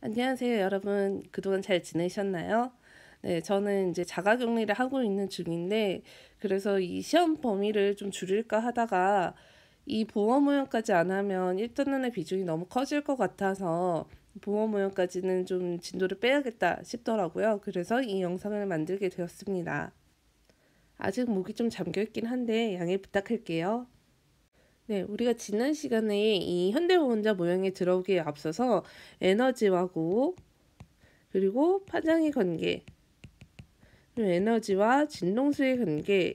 안녕하세요, 여러분. 그동안 잘 지내셨나요? 네, 저는 이제 자가격리를 하고 있는 중인데, 그래서 이 시험 범위를 좀 줄일까 하다가, 이 보험무용까지 안 하면 1단원의 비중이 너무 커질 것 같아서, 보험무용까지는 좀 진도를 빼야겠다 싶더라고요. 그래서 이 영상을 만들게 되었습니다. 아직 목이 좀 잠겨있긴 한데, 양해 부탁할게요. 네, 우리가 지난 시간에 이 현대보건자 모형에 들어오기에 앞서서 에너지와 고, 그리고 파장의 관계, 그리고 에너지와 진동수의 관계에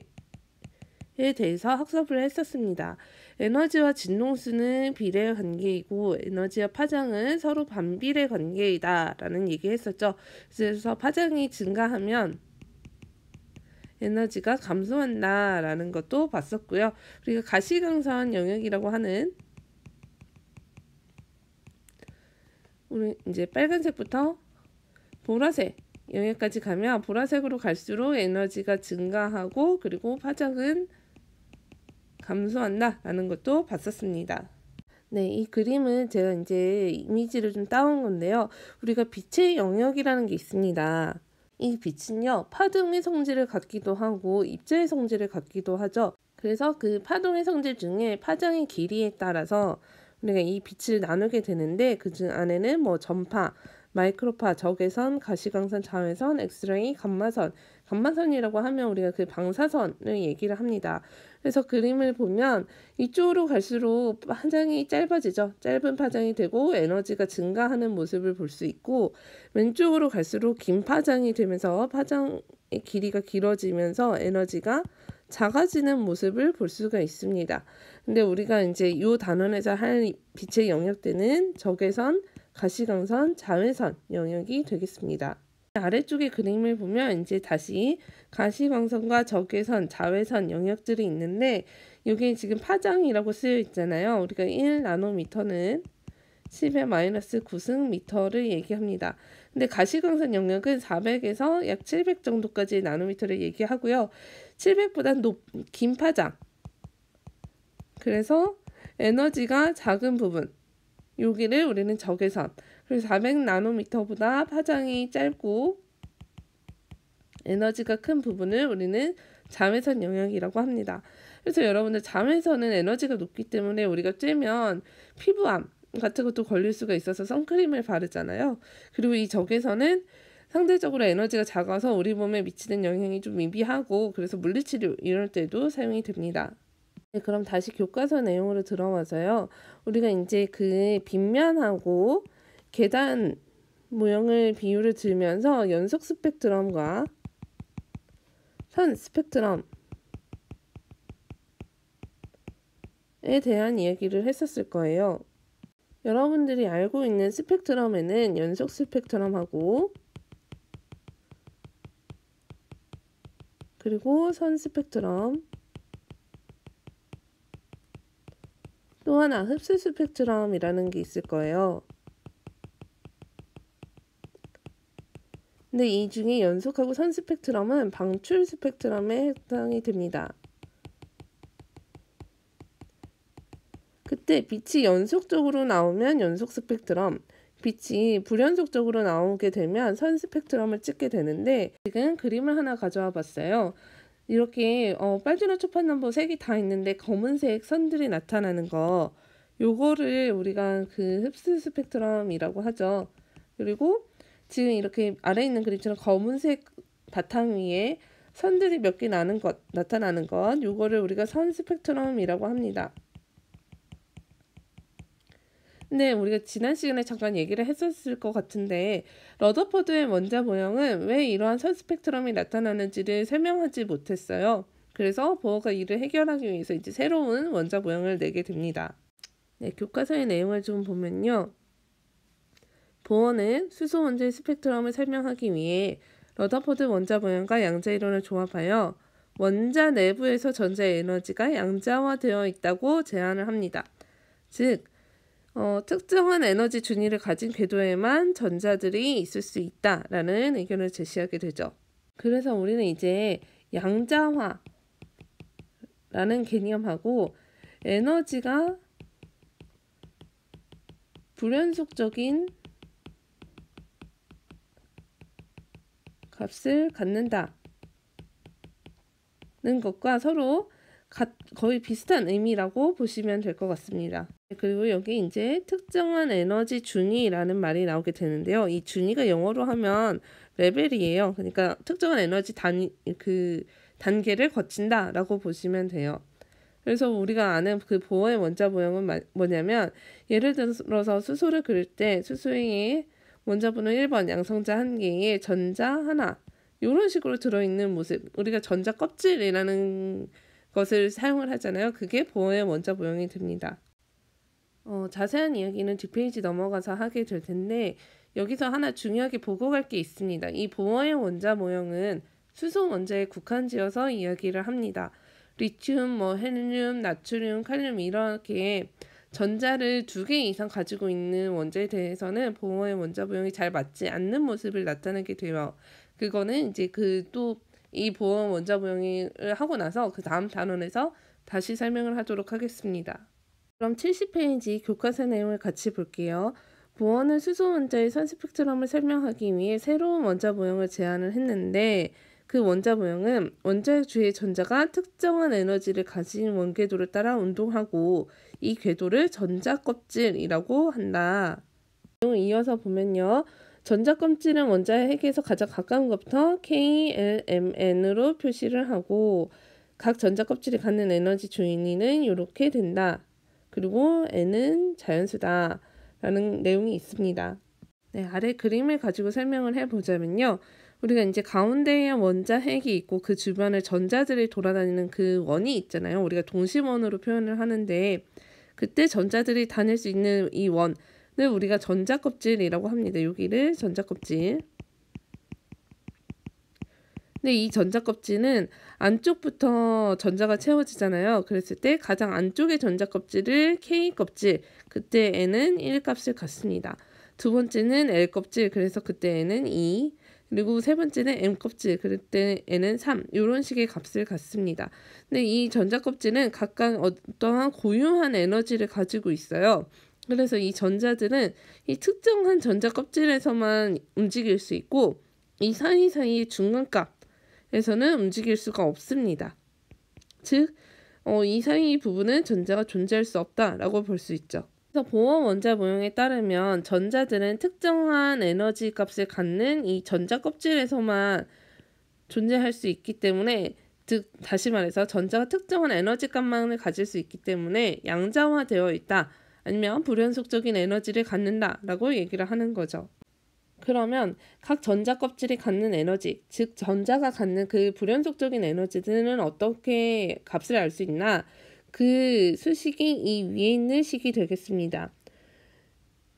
대해서 학습을 했었습니다. 에너지와 진동수는 비례의 관계이고 에너지와 파장은 서로 반비례 관계이다 라는 얘기 했었죠. 그래서 파장이 증가하면 에너지가 감소한다 라는 것도 봤었고요. 우리가 가시광선 영역이라고 하는 우리 이제 빨간색부터 보라색 영역까지 가면 보라색으로 갈수록 에너지가 증가하고 그리고 파장은 감소한다 라는 것도 봤었습니다. 네, 이 그림은 제가 이제 이미지를 좀 따온 건데요. 우리가 빛의 영역이라는 게 있습니다. 이 빛은요, 파동의 성질을 갖기도 하고 입자의 성질을 갖기도 하죠. 그래서 그 파동의 성질 중에 파장의 길이에 따라서 우리가 이 빛을 나누게 되는데 그 중 안에는 뭐 전파, 마이크로파, 적외선, 가시광선, 자외선, 엑스레이, 감마선, 감마선이라고 하면 우리가 그 방사선을 얘기를 합니다. 그래서 그림을 보면 이쪽으로 갈수록 파장이 짧아지죠. 짧은 파장이 되고 에너지가 증가하는 모습을 볼 수 있고 왼쪽으로 갈수록 긴 파장이 되면서 파장의 길이가 길어지면서 에너지가 작아지는 모습을 볼 수가 있습니다. 근데 우리가 이제 이 단원에서 할 빛의 영역대는 적외선, 가시광선, 자외선 영역이 되겠습니다. 아래쪽에 그림을 보면 이제 다시 가시광선과 적외선, 자외선 영역들이 있는데 이게 지금 파장이라고 쓰여 있잖아요. 우리가 1나노미터는 10의 마이너스 9승미터를 얘기합니다. 근데 가시광선 영역은 400에서 약 700 정도까지 나노미터를 얘기하고요. 700보다 긴 파장. 그래서 에너지가 작은 부분. 여기를 우리는 적외선. 그래서 400나노미터보다 파장이 짧고 에너지가 큰 부분을 우리는 자외선 영역이라고 합니다. 그래서 여러분들 자외선은 에너지가 높기 때문에 우리가 쬐면 피부암 같은 것도 걸릴 수가 있어서 선크림을 바르잖아요. 그리고 이 적외선은 상대적으로 에너지가 작아서 우리 몸에 미치는 영향이 좀 미비하고 그래서 물리치료 이럴 때도 사용이 됩니다. 네, 그럼 다시 교과서 내용으로 들어와서요. 우리가 이제 그 빗면하고 계단 모형을 비유를 들면서 연속 스펙트럼과 선 스펙트럼에 대한 이야기를 했었을 거예요. 여러분들이 알고 있는 스펙트럼에는 연속 스펙트럼하고 그리고 선 스펙트럼 또 하나 흡수 스펙트럼이라는 게 있을 거예요. 근데 이 중에 연속하고 선 스펙트럼은 방출 스펙트럼에 해당이 됩니다. 그때 빛이 연속적으로 나오면 연속 스펙트럼, 빛이 불연속적으로 나오게 되면 선 스펙트럼을 찍게 되는데 지금 그림을 하나 가져와 봤어요. 이렇게 빨주노 초판남보 색이 다 있는데 검은색 선들이 나타나는 거 요거를 우리가 그 흡수 스펙트럼이라고 하죠. 그리고 지금 이렇게 아래에 있는 그림처럼 검은색 바탕 위에 선들이 몇 개 나타나는 것 요거를 우리가 선 스펙트럼이라고 합니다. 근데 우리가 지난 시간에 잠깐 얘기를 했었을 것 같은데 러더퍼드의 원자 모형은 왜 이러한 선 스펙트럼이 나타나는지를 설명하지 못했어요. 그래서 보어가 이를 해결하기 위해서 이제 새로운 원자 모형을 내게 됩니다. 네, 교과서의 내용을 좀 보면요. 보어는 수소 원자의 스펙트럼을 설명하기 위해 러더퍼드 원자 모형과 양자 이론을 조합하여 원자 내부에서 전자 에너지가 양자화되어 있다고 제안을 합니다. 즉 특정한 에너지 준위를 가진 궤도에만 전자들이 있을 수 있다라는 의견을 제시하게 되죠. 그래서 우리는 이제 양자화라는 개념하고 에너지가 불연속적인 값을 갖는다 는 것과 서로 거의 비슷한 의미라고 보시면 될 것 같습니다. 그리고 여기 이제 특정한 에너지 준위라는 말이 나오게 되는데요. 이 준위가 영어로 하면 레벨이에요. 그러니까 특정한 에너지 단계를 거친다 라고 보시면 돼요. 그래서 우리가 아는 그 보어의 원자 모형은 뭐냐면, 예를 들어서 수소를 그릴 때 수소의 원자 번호 1번 양성자 1개에 전자 하나 이런 식으로 들어있는 모습, 우리가 전자 껍질이라는 것을 사용을 하잖아요. 그게 보어의 원자 모형이 됩니다. 자세한 이야기는 뒷페이지 넘어가서 하게 될 텐데, 여기서 하나 중요하게 보고 갈 게 있습니다. 이 보어의 원자 모형은 수소 원자에 국한지어서 이야기를 합니다. 리튬, 헬륨, 나트륨, 칼륨 이렇게 전자를 2개 이상 가지고 있는 원자에 대해서는 보어의 원자 모형이 잘 맞지 않는 모습을 나타내게 돼요. 그거는 이제 이 보어 원자 모형을 하고 나서 그 다음 단원에서 다시 설명을 하도록 하겠습니다. 그럼 70페이지 교과서 내용을 같이 볼게요. 보어는 수소 원자의 선 스펙트럼을 설명하기 위해 새로운 원자 모형을 제안을 했는데, 그 원자 모형은 원자의 주위의 전자가 특정한 에너지를 가진 원궤도를 따라 운동하고 이 궤도를 전자껍질이라고 한다. 내용을 이어서 보면요. 전자껍질은 원자의 핵에서 가장 가까운 것부터 KLMN으로 표시를 하고, 각 전자껍질이 갖는 에너지 준위는 이렇게 된다. 그리고 N은 자연수다 라는 내용이 있습니다. 네, 아래 그림을 가지고 설명을 해보자면요. 우리가 이제 가운데에 원자 핵이 있고 그 주변에 전자들이 돌아다니는 그 원이 있잖아요. 우리가 동심원으로 표현을 하는데, 그때 전자들이 다닐 수 있는 이 원을 우리가 전자껍질이라고 합니다. 여기를 전자껍질. 근데 이 전자껍질은 안쪽부터 전자가 채워지잖아요. 그랬을 때 가장 안쪽의 전자껍질을 K껍질, 그때 N은 1값을 갖습니다. 두 번째는 L껍질, 그래서 그때 N은 2, 그리고 세 번째는 M껍질, 그때 N은 3, 이런 식의 값을 갖습니다. 근데 이 전자껍질은 각각 어떠한 고유한 에너지를 가지고 있어요. 그래서 이 전자들은 이 특정한 전자껍질에서만 움직일 수 있고, 이 사이사이의 중간값에서는 움직일 수가 없습니다. 즉, 이 사이 부분은 전자가 존재할 수 없다라고 볼 수 있죠. 그래서 보어 원자 모형에 따르면 전자들은 특정한 에너지 값을 갖는 이 전자 껍질에서만 존재할 수 있기 때문에, 즉 다시 말해서 전자가 특정한 에너지 값만을 가질 수 있기 때문에 양자화되어 있다, 아니면 불연속적인 에너지를 갖는다 라고 얘기를 하는 거죠. 그러면 각 전자 껍질이 갖는 에너지, 즉 전자가 갖는 그 불연속적인 에너지들은 어떻게 값을 알 수 있나? 그 수식이 이 위에 있는 식이 되겠습니다.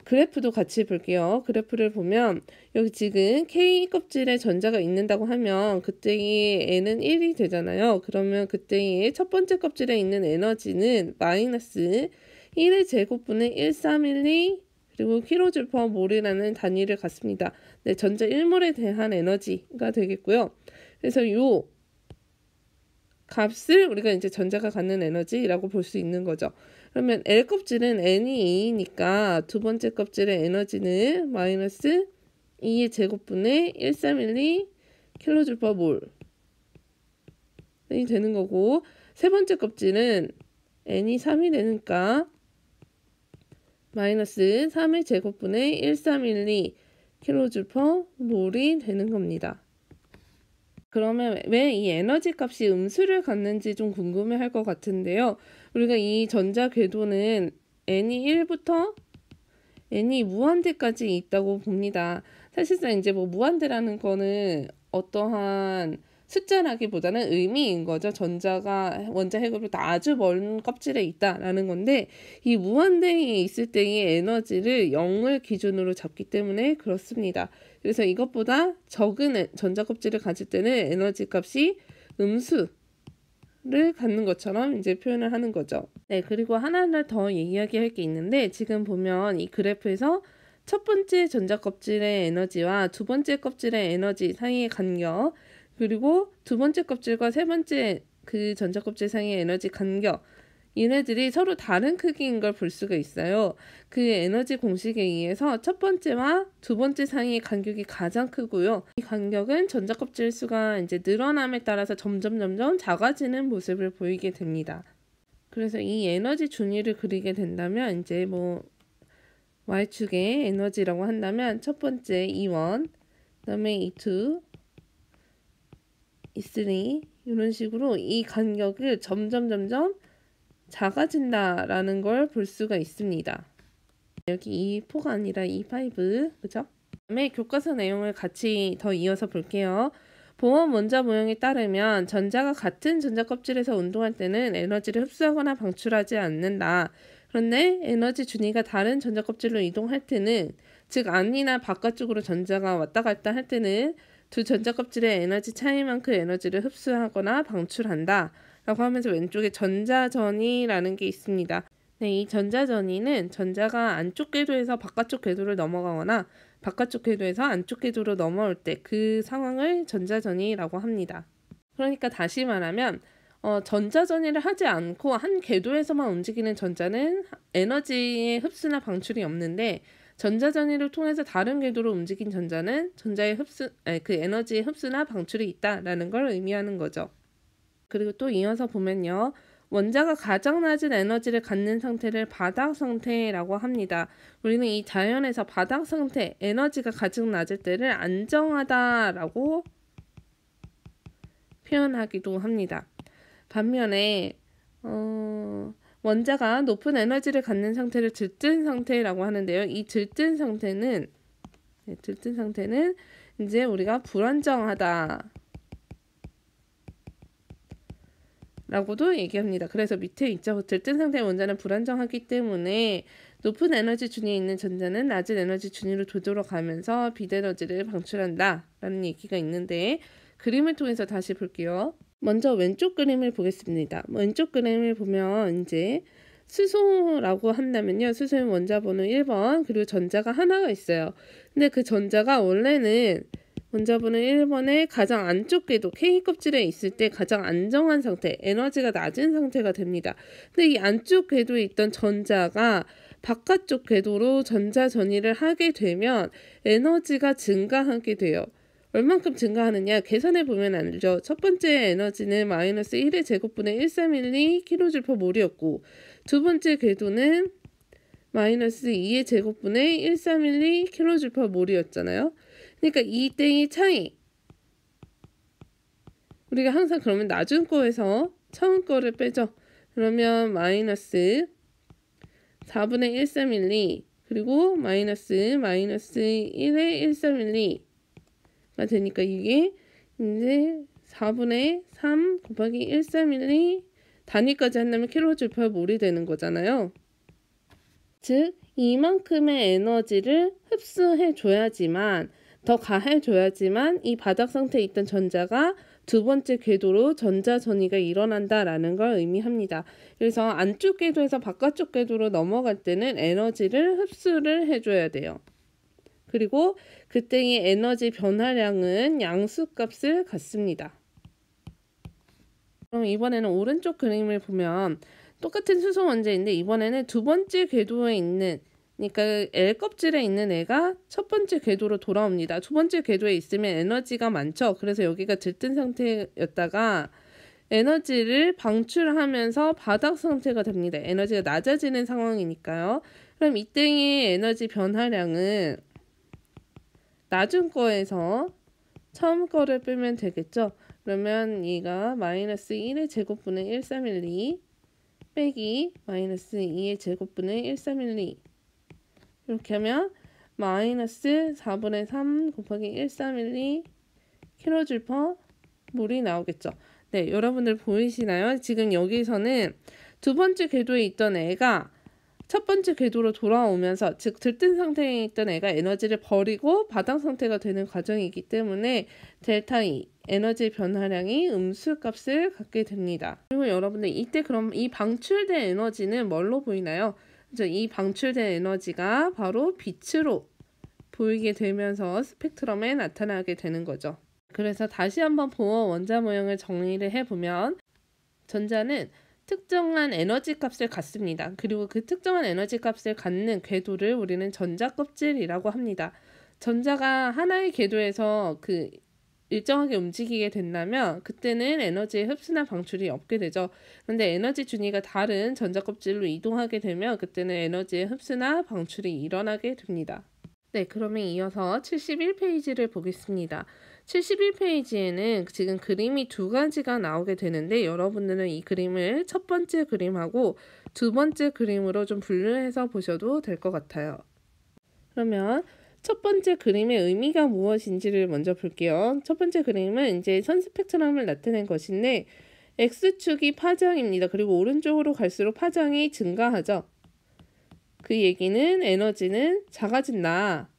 그래프도 같이 볼게요. 그래프를 보면 여기 지금 K껍질에 전자가 있는다고 하면 그때의 N은 1이 되잖아요. 그러면 그때의 첫 번째 껍질에 있는 에너지는 마이너스 1의 제곱분의 1312 그리고 kJ/몰이라는 단위를 갖습니다. 네, 전자 1몰에 대한 에너지가 되겠고요. 그래서 이 값을 우리가 이제 전자가 갖는 에너지라고 볼 수 있는 거죠. 그러면 L껍질은 N이 2니까 두 번째 껍질의 에너지는 마이너스 2의 제곱분의 1312 kJ/몰이 되는 거고, 세 번째 껍질은 N이 3이 되니까 마이너스 3의 제곱분의 1312 kJ/몰이 되는 겁니다. 그러면 왜 이 에너지 값이 음수를 갖는지 좀 궁금해 할 것 같은데요. 우리가 이 전자 궤도는 N이 1부터 N이 무한대까지 있다고 봅니다. 사실상 이제 무한대라는 거는 어떠한 숫자라기보다는 의미인 거죠. 전자가 원자 핵으로부터 아주 먼 껍질에 있다라는 건데, 이 무한대에 있을 때의 에너지를 0을 기준으로 잡기 때문에 그렇습니다. 그래서 이것보다 적은 전자 껍질을 가질 때는 에너지 값이 음수를 갖는 것처럼 이제 표현을 하는 거죠. 네, 그리고 하나를 더 이야기할 게 있는데, 지금 보면 이 그래프에서 첫 번째 전자 껍질의 에너지와 두 번째 껍질의 에너지 사이의 간격, 그리고 두 번째 껍질과 세 번째 그 전자 껍질 사이의 에너지 간격, 얘네들이 서로 다른 크기인 걸 볼 수가 있어요. 그 에너지 공식에 의해서 첫 번째와 두 번째 사이의 간격이 가장 크고요. 이 간격은 전자껍질 수가 이제 늘어남에 따라서 점점 작아지는 모습을 보이게 됩니다. 그래서 이 에너지 준위를 그리게 된다면 이제 뭐 Y축의 에너지라고 한다면 첫 번째 E1, 그다음에 E2, E3 이런 식으로 이 간격을 점점 작아진다라는 걸 볼 수가 있습니다. 여기 E4가 아니라 E5, 그죠? 다음에 교과서 내용을 같이 더 이어서 볼게요. 보험 원자 모형에 따르면 전자가 같은 전자 껍질에서 운동할 때는 에너지를 흡수하거나 방출하지 않는다. 그런데 에너지 준위가 다른 전자 껍질로 이동할 때는, 즉 안이나 바깥쪽으로 전자가 왔다 갔다 할 때는 두 전자 껍질의 에너지 차이만큼 에너지를 흡수하거나 방출한다 라고 하면서 왼쪽에 전자전이라는 게 있습니다. 네, 이 전자전이는 전자가 안쪽 궤도에서 바깥쪽 궤도를 넘어가거나 바깥쪽 궤도에서 안쪽 궤도로 넘어올 때 그 상황을 전자전이라고 합니다. 그러니까 다시 말하면 전자전이를 하지 않고 한 궤도에서만 움직이는 전자는 에너지의 흡수나 방출이 없는데, 전자전이를 통해서 다른 궤도로 움직인 전자는 그 에너지의 흡수나 방출이 있다라는 걸 의미하는 거죠. 그리고 또 이어서 보면요. 원자가 가장 낮은 에너지를 갖는 상태를 바닥 상태라고 합니다. 우리는 이 자연에서 바닥 상태, 에너지가 가장 낮을 때를 안정하다라고 표현하기도 합니다. 반면에 원자가 높은 에너지를 갖는 상태를 들뜬 상태라고 하는데요. 이 들뜬 상태는 이제 우리가 불안정하다 라고도 얘기합니다. 그래서 밑에 있죠. 들뜬 상태의 원자는 불안정하기 때문에 높은 에너지 준위에 있는 전자는 낮은 에너지 준위로 되돌아가면서 비대너지를 방출한다 라는 얘기가 있는데, 그림을 통해서 다시 볼게요. 먼저 왼쪽 그림을 보겠습니다. 왼쪽 그림을 보면 이제 수소라고 한다면요. 수소의 원자 번호 1번, 그리고 전자가 하나가 있어요. 근데 그 전자가 원래는 원자 번호 1번의 가장 안쪽 궤도 K 껍질에 있을 때 가장 안정한 상태, 에너지가 낮은 상태가 됩니다. 근데 이 안쪽 궤도에 있던 전자가 바깥쪽 궤도로 전자 전이를 하게 되면 에너지가 증가하게 돼요. 얼만큼 증가하느냐 계산해 보면 알죠. 첫 번째 에너지는 마이너스 1의 제곱분의 1312kJ/몰이었고, 두 번째 궤도는 마이너스 2의 제곱분의 1312kJ/몰이었잖아요. 그러니까 이 땡의 차이, 우리가 항상 그러면 나중 거에서 처음 거를 빼죠. 그러면 마이너스 4분의 1312 그리고 마이너스 1의 1312가 되니까 이게 이제 4분의 3 곱하기 1312 단위까지 한다면 kJ/몰이 되는 거잖아요. 즉 이만큼의 에너지를 흡수해 줘야지만, 더 가해줘야지만 이 바닥 상태에 있던 전자가 두 번째 궤도로 전자 전이가 일어난다라는 걸 의미합니다. 그래서 안쪽 궤도에서 바깥쪽 궤도로 넘어갈 때는 에너지를 흡수를 해줘야 돼요. 그리고 그때의 에너지 변화량은 양수값을 갖습니다. 그럼 이번에는 오른쪽 그림을 보면 똑같은 수소 원자인데 이번에는 두 번째 궤도에 있는, 그러니까 L 껍질에 있는 애가 첫 번째 궤도로 돌아옵니다. 두 번째 궤도에 있으면 에너지가 많죠. 그래서 여기가 들뜬 상태였다가 에너지를 방출하면서 바닥 상태가 됩니다. 에너지가 낮아지는 상황이니까요. 그럼 이때의 에너지 변화량은 낮은 거에서 처음 거를 빼면 되겠죠. 그러면 얘가 마이너스 1의 제곱분의 1312 빼기 마이너스 2의 제곱분의 1312 이렇게 하면 마이너스 4분의 3 곱하기 1312 kJ/몰이 나오겠죠. 네, 여러분들 보이시나요? 지금 여기서는 두 번째 궤도에 있던 애가 첫 번째 궤도로 돌아오면서, 즉 들뜬 상태에 있던 애가 에너지를 버리고 바닥 상태가 되는 과정이기 때문에 델타 E, 에너지 변화량이 음수값을 갖게 됩니다. 그리고 여러분들 이때 그럼 이 방출된 에너지는 뭘로 보이나요? 이 방출된 에너지가 바로 빛으로 보이게 되면서 스펙트럼에 나타나게 되는 거죠. 그래서 다시 한번 보어 원자 모형을 정리를 해보면, 전자는 특정한 에너지 값을 갖습니다. 그리고 그 특정한 에너지 값을 갖는 궤도를 우리는 전자껍질이라고 합니다. 전자가 하나의 궤도에서 일정하게 움직이게 된다면 그때는 에너지의 흡수나 방출이 없게 되죠. 그런데 에너지 준위가 다른 전자껍질로 이동하게 되면 그때는 에너지의 흡수나 방출이 일어나게 됩니다. 네, 그러면 이어서 71페이지를 보겠습니다. 71페이지에는 지금 그림이 두 가지가 나오게 되는데 여러분들은 이 그림을 첫 번째 그림하고 두 번째 그림으로 좀 분류해서 보셔도 될 것 같아요. 그러면 첫 번째 그림의 의미가 무엇인지를 먼저 볼게요. 첫 번째 그림은 이제 선 스펙트럼을 나타낸 것인데 X축이 파장입니다. 그리고 오른쪽으로 갈수록 파장이 증가하죠. 그 얘기는 에너지는 작아진다.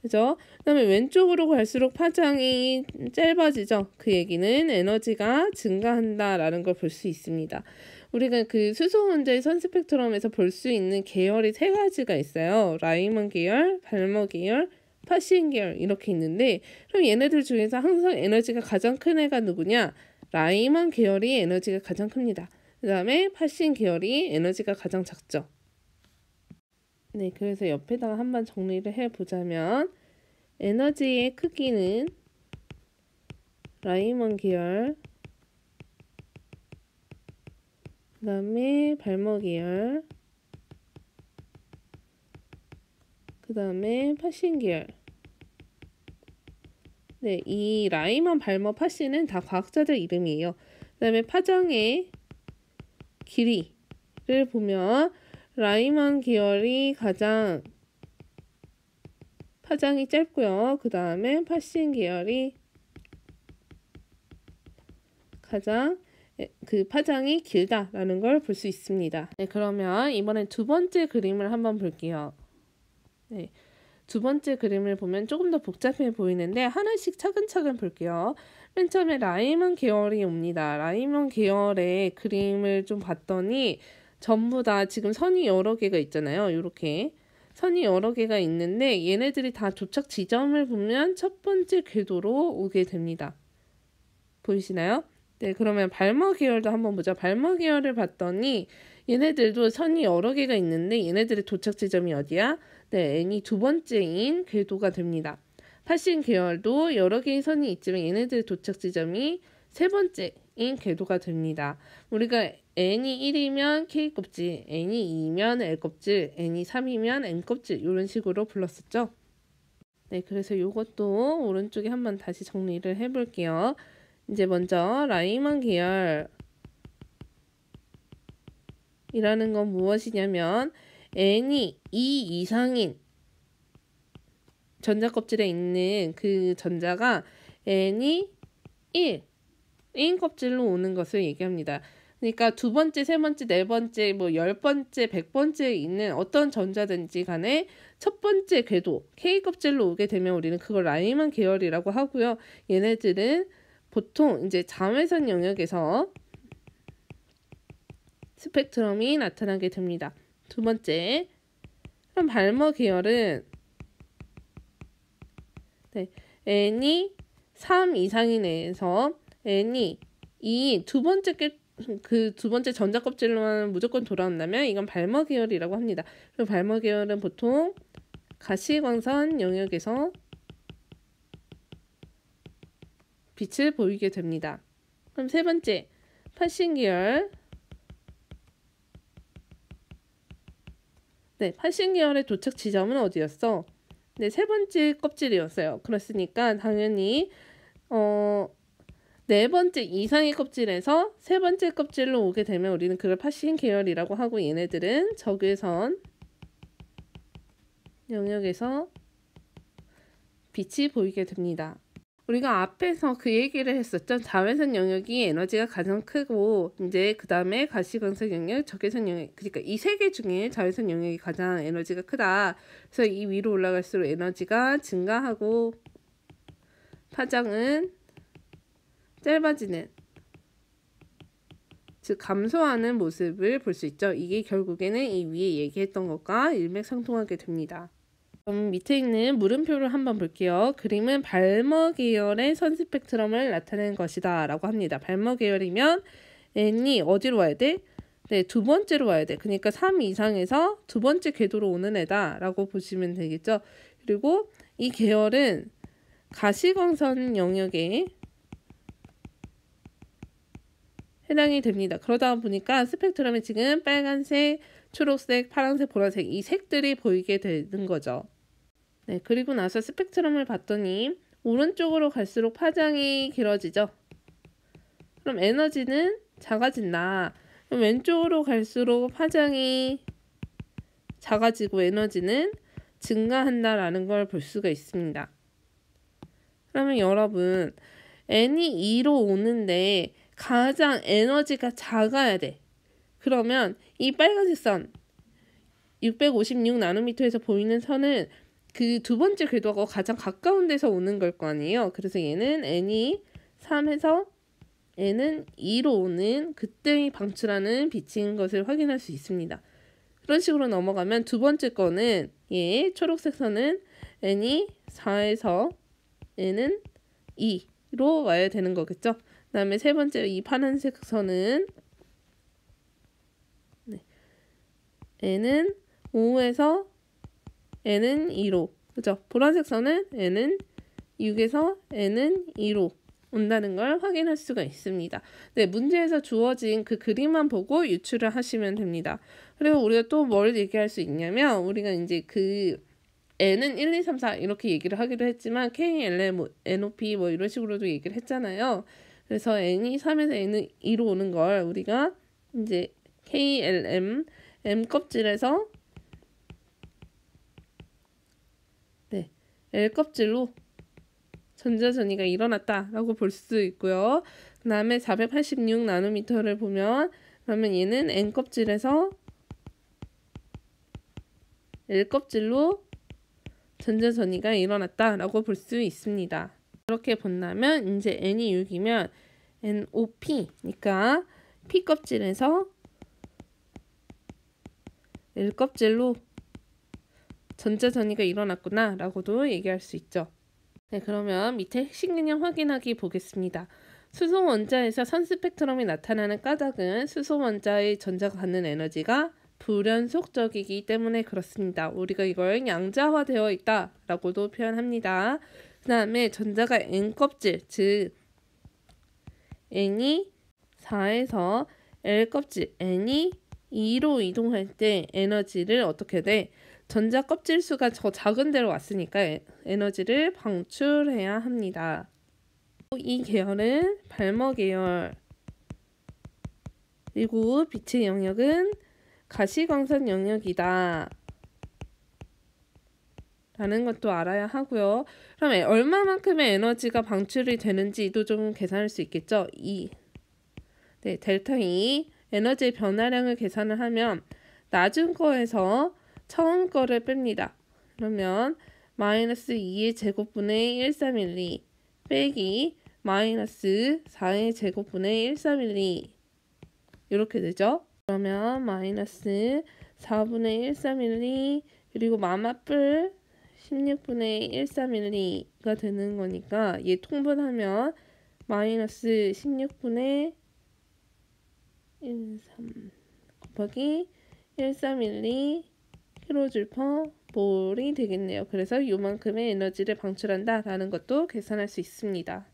그죠? 그 다음에 왼쪽으로 갈수록 파장이 짧아지죠. 그 얘기는 에너지가 증가한다라는 걸 볼 수 있습니다. 우리가 그 수소 원자의 선 스펙트럼에서 볼 수 있는 계열이 세 가지가 있어요. 라이먼 계열, 발머 계열, 파시엔 계열 이렇게 있는데 그럼 얘네들 중에서 항상 에너지가 가장 큰 애가 누구냐? 라이먼 계열이 에너지가 가장 큽니다. 그 다음에 파시엔 계열이 에너지가 가장 작죠. 네, 그래서 옆에다가 한번 정리를 해보자면 에너지의 크기는 라이먼 계열, 그 다음에 발머 계열, 그 다음에 파시엔 계열. 네, 이 라이먼, 발머, 파시는 다 과학자들 이름이에요. 그 다음에 파장의 길이를 보면 라이먼 계열이 가장 파장이 짧고요. 그 다음에 파시엔 계열이 가장 파장이 길다라는 걸 볼 수 있습니다. 네, 그러면 이번엔 두 번째 그림을 한번 볼게요. 네, 두 번째 그림을 보면 조금 더 복잡해 보이는데 하나씩 차근차근 볼게요. 맨 처음에 라이먼 계열이 옵니다. 라이먼 계열의 그림을 좀 봤더니 전부 다 지금 선이 여러 개가 있잖아요. 이렇게 선이 여러 개가 있는데 얘네들이 다 도착 지점을 보면 첫 번째 궤도로 오게 됩니다. 보이시나요? 네, 그러면 발머 계열도 한번 보자. 발머 계열을 봤더니 얘네들도 선이 여러 개가 있는데 얘네들의 도착 지점이 어디야? 네, N이 두 번째인 궤도가 됩니다. 파시엔 계열도 여러 개의 선이 있지만 얘네들의 도착 지점이 세 번째인 궤도가 됩니다. 우리가 N이 1이면 K껍질, N이 2면 L껍질, N이 3이면 N껍질 이런 식으로 불렀었죠. 네, 그래서 이것도 오른쪽에 한번 다시 정리를 해볼게요. 이제 먼저 라이먼 계열 이라는 건 무엇이냐면 N이 2 이상인 전자껍질에 있는 그 전자가 N이 1인 껍질로 오는 것을 얘기합니다. 그러니까 두 번째, 세 번째, 네 번째, 뭐 10번째, 100번째에 있는 어떤 전자든지 간에 첫 번째 궤도 K 껍질로 오게 되면 우리는 그걸 라이먼 계열이라고 하고요. 얘네들은 보통 이제 자외선 영역에서 스펙트럼이 나타나게 됩니다. 두 번째, 그럼 발머 계열은 N이 3 이상인 애에서 N이 2 두 번째 전자 껍질로만 무조건 돌아온다면 이건 발머 계열이라고 합니다. 그리고 발머 계열은 보통 가시광선 영역에서 빛을 보이게 됩니다. 그럼 세 번째, 파시엔 계열. 네, 파시엔 계열의 도착 지점은 어디였어? 네, 세 번째 껍질이었어요. 그렇으니까 당연히 네 번째 이상의 껍질에서 세 번째 껍질로 오게 되면 우리는 그걸 파시엔 계열이라고 하고 얘네들은 적외선 영역에서 빛이 보이게 됩니다. 우리가 앞에서 그 얘기를 했었죠. 자외선 영역이 에너지가 가장 크고 이제 그 다음에 가시광선 영역, 적외선 영역, 그러니까 이 세 개 중에 자외선 영역이 가장 에너지가 크다. 그래서 이 위로 올라갈수록 에너지가 증가하고 파장은 짧아지는, 즉 감소하는 모습을 볼 수 있죠. 이게 결국에는 이 위에 얘기했던 것과 일맥상통하게 됩니다. 그럼 밑에 있는 물음표를 한번 볼게요. 그림은 발머 계열의 선 스펙트럼을 나타내는 것이다 라고 합니다. 발머 계열이면 n이 어디로 와야 돼? 네, 두 번째로 와야 돼. 그러니까 3 이상에서 두 번째 궤도로 오는 애다라고 보시면 되겠죠. 그리고 이 계열은 가시광선 영역에 해당이 됩니다. 그러다 보니까 스펙트럼에 지금 빨간색, 초록색, 파란색, 보라색 이 색들이 보이게 되는 거죠. 네, 그리고 나서 스펙트럼을 봤더니 오른쪽으로 갈수록 파장이 길어지죠. 그럼 에너지는 작아진다. 그럼 왼쪽으로 갈수록 파장이 작아지고 에너지는 증가한다라는 걸 볼 수가 있습니다. 그러면 여러분 n이 2로 오는데 가장 에너지가 작아야 돼. 그러면 이 빨간색 선 656나노미터에서 보이는 선은 그 두 번째 궤도하고 가장 가까운 데서 오는 걸 거 아니에요. 그래서 얘는 n이 3에서 n은 2로 오는 그때 방출하는 빛인 것을 확인할 수 있습니다. 그런 식으로 넘어가면 두 번째 거는 초록색 선은 n이 4에서 n은 2로 와야 되는 거겠죠. 그 다음에 세 번째 이 파란색 선은 n은 5에서 n은 2로, 그죠? 보라색 선은 n은 6에서 n은 2로 온다는 걸 확인할 수가 있습니다. 네, 문제에서 주어진 그 그림만 보고 유추를 하시면 됩니다. 그리고 우리가 또 뭘 얘기할 수 있냐면 우리가 이제 그 n은 1, 2, 3, 4 이렇게 얘기를 하기도 했지만 KLM, NOP 뭐 이런 식으로도 얘기를 했잖아요. 그래서 n이 3에서 n은 2로 오는 걸 우리가 이제 KLM, M 껍질에서 L 껍질로 전자전이가 일어났다라고 볼 수 있고요. 그 다음에 486나노미터를 보면 그러면 얘는 N 껍질에서 L 껍질로 전자전이가 일어났다라고 볼 수 있습니다. 이렇게 본다면 이제 N이 6이면 NOP니까 P 껍질에서 L 껍질로 전자전이가 일어났구나 라고도 얘기할 수 있죠. 네, 그러면 밑에 핵심 개념 확인하기 보겠습니다. 수소 원자에서 선 스펙트럼이 나타나는 까닭은 수소 원자의 전자가 갖는 에너지가 불연속적이기 때문에 그렇습니다. 우리가 이걸 양자화되어 있다 라고도 표현합니다. 그 다음에 전자가 N껍질, 즉 N이 4에서 L껍질, N이 2로 이동할 때 에너지를 어떻게 돼? 전자 껍질 수가 더 작은 데로 왔으니까 에너지를 방출해야 합니다. 이 계열은 발머 계열, 그리고 빛의 영역은 가시광선 영역이다 라는 것도 알아야 하고요. 그럼 얼마만큼의 에너지가 방출이 되는지도 좀 계산할 수 있겠죠. 델타 E 에너지의 변화량을 계산을 하면 낮은 거에서 처음 거를 뺍니다. 그러면 마이너스 2의 제곱분의 1,312 빼기 마이너스 4의 제곱분의 1,312 이렇게 되죠. 그러면 마이너스 4분의 1,312 그리고 마마뿔 16분의 1,312가 되는 거니까 얘 통분하면 마이너스 16분의 1,3 곱하기 1,312 kJ/몰이 되겠네요. 그래서 이만큼의 에너지를 방출한다 라는 것도 계산할 수 있습니다.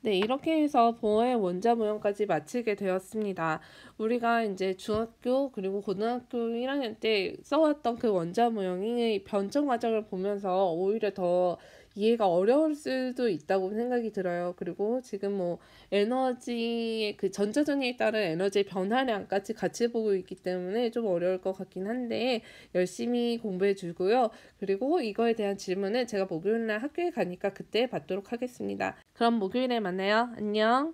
네, 이렇게 해서 보어의 원자 모형까지 마치게 되었습니다. 우리가 이제 중학교 그리고 고등학교 1학년 때 써왔던 그 원자 모형의 변천 과정을 보면서 오히려 더 이해가 어려울 수도 있다고 생각이 들어요. 그리고 지금 뭐 에너지의 그 전자전이에 따른 에너지의 변화량까지 같이 보고 있기 때문에 좀 어려울 것 같긴 한데 열심히 공부해 주고요. 그리고 이거에 대한 질문은 제가 목요일날 학교에 가니까 그때 받도록 하겠습니다. 그럼 목요일에 만나요. 안녕.